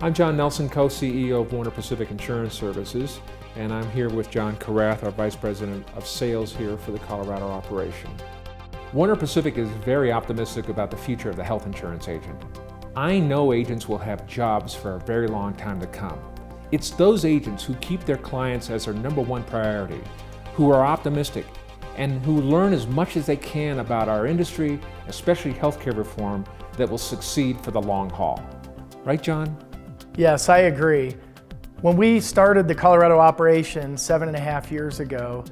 I'm John Nelson, co-CEO of Warner Pacific Insurance Services, and I'm here with John Karath, our Vice President of Sales here for the Colorado operation. Warner Pacific is very optimistic about the future of the health insurance agent. I know agents will have jobs for a very long time to come. It's those agents who keep their clients as their number one priority, who are optimistic, and who learn as much as they can about our industry, especially healthcare reform, that will succeed for the long haul. Right, John? Yes, I agree. When we started the Colorado operation 7.5 years ago,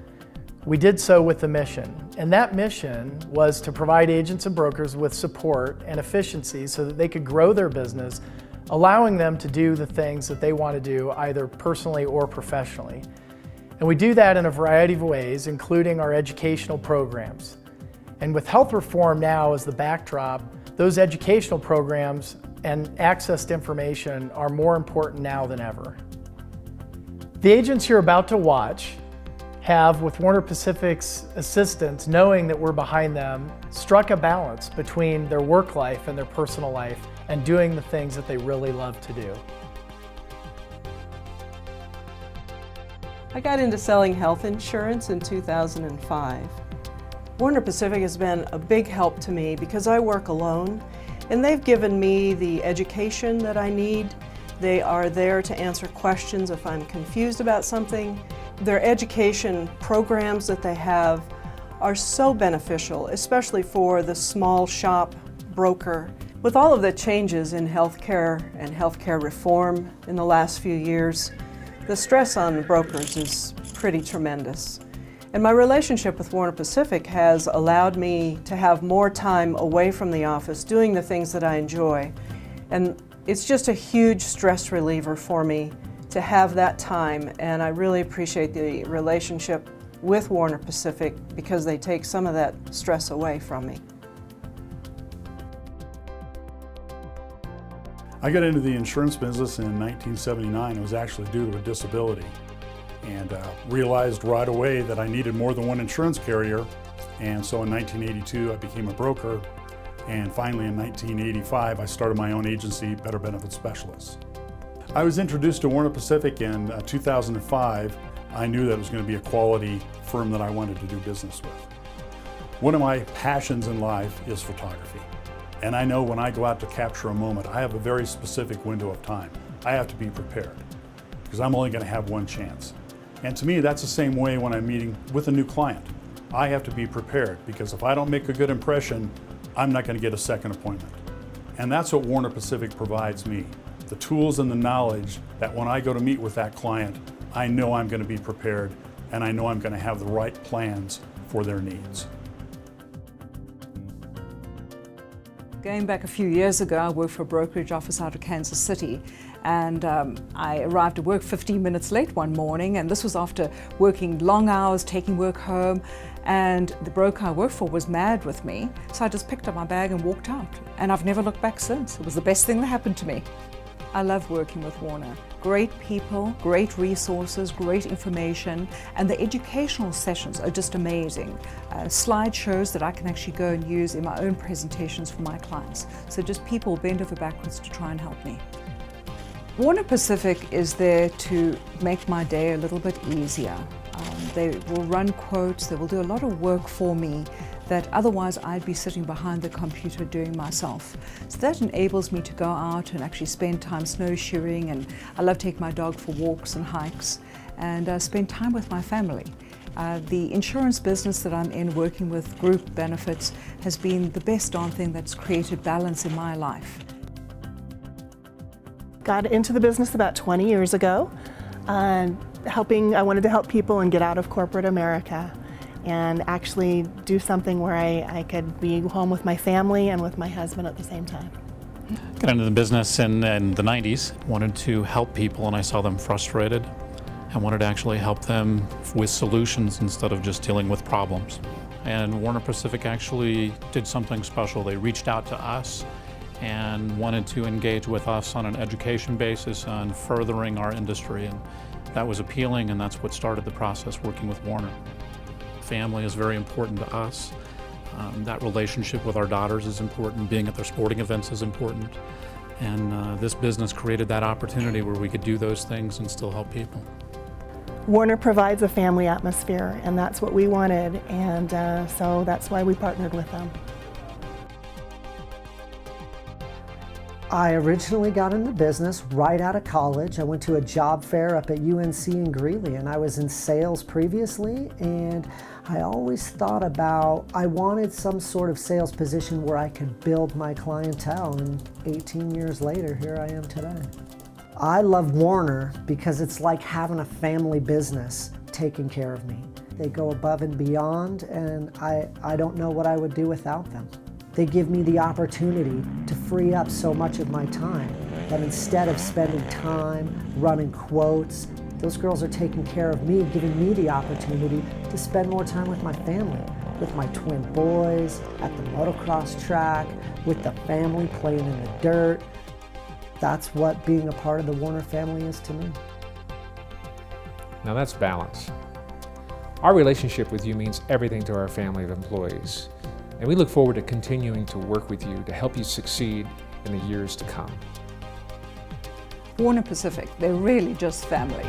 we did so with a mission. And that mission was to provide agents and brokers with support and efficiency so that they could grow their business, allowing them to do the things that they want to do either personally or professionally. And we do that in a variety of ways, including our educational programs. And with health reform now as the backdrop, those educational programs and access to information are more important now than ever. The agents you're about to watch have, with Warner Pacific's assistance, knowing that we're behind them, struck a balance between their work life and their personal life and doing the things that they really love to do. I got into selling health insurance in 2005. Warner Pacific has been a big help to me because I work alone, and they've given me the education that I need. They are there to answer questions if I'm confused about something. Their education programs that they have are so beneficial, especially for the small shop broker. With all of the changes in healthcare and healthcare reform in the last few years, the stress on brokers is pretty tremendous. And my relationship with Warner Pacific has allowed me to have more time away from the office doing the things that I enjoy. And it's just a huge stress reliever for me to have that time, and I really appreciate the relationship with Warner Pacific because they take some of that stress away from me. I got into the insurance business in 1979. It was actually due to a disability, and realized right away that I needed more than one insurance carrier. And so in 1982 I became a broker, and finally in 1985 I started my own agency, Better Benefit Specialists. I was introduced to Warner Pacific in 2005. I knew that it was going to be a quality firm that I wanted to do business with. One of my passions in life is photography. And I know when I go out to capture a moment, I have a very specific window of time. I have to be prepared because I'm only going to have one chance. And to me, that's the same way when I'm meeting with a new client. I have to be prepared because if I don't make a good impression, I'm not going to get a second appointment. And that's what Warner Pacific provides me. The tools and the knowledge that when I go to meet with that client, I know I'm going to be prepared and I know I'm going to have the right plans for their needs. Going back a few years ago, I worked for a brokerage office out of Kansas City, and I arrived at work 15 minutes late one morning, and this was after working long hours, taking work home, and the broker I worked for was mad with me, so I just picked up my bag and walked out, and I've never looked back since. It was the best thing that happened to me. I love working with Warner. Great people, great resources, great information, and the educational sessions are just amazing. Slideshows that I can actually go and use in my own presentations for my clients. So just people bend over backwards to try and help me. Warner Pacific is there to make my day a little bit easier. They will run quotes, they will do a lot of work for me that otherwise I'd be sitting behind the computer doing myself. So that enables me to go out and actually spend time snowshoeing, and I love taking my dog for walks and hikes, and spend time with my family. The insurance business that I'm in, working with group benefits, has been the best darn thing that's created balance in my life. Got into the business about 20 years ago. I wanted to help people and get out of corporate America and actually do something where I could be home with my family and with my husband at the same time. Got into the business in the 90s, wanted to help people, and I saw them frustrated. I wanted to actually help them with solutions instead of just dealing with problems. And Warner Pacific actually did something special. They reached out to us and wanted to engage with us on an education basis on furthering our industry. And that was appealing, and that's what started the process working with Warner. Family is very important to us. That relationship with our daughters is important. Being at their sporting events is important. And this business created that opportunity where we could do those things and still help people. Warner provides a family atmosphere, and that's what we wanted, and so that's why we partnered with them. I originally got into business right out of college. I went to a job fair up at UNC in Greeley, and I was in sales previously, and I always thought about, I wanted some sort of sales position where I could build my clientele, and 18 years later, here I am today. I love Warner because it's like having a family business taking care of me. They go above and beyond, and I don't know what I would do without them. They give me the opportunity to free up so much of my time that instead of spending time running quotes, those girls are taking care of me, giving me the opportunity to spend more time with my family, with my twin boys, at the motocross track, with the family playing in the dirt. That's what being a part of the Warner family is to me. Now that's balance. Our relationship with you means everything to our family of employees, and we look forward to continuing to work with you to help you succeed in the years to come. Warner Pacific, they're really just family.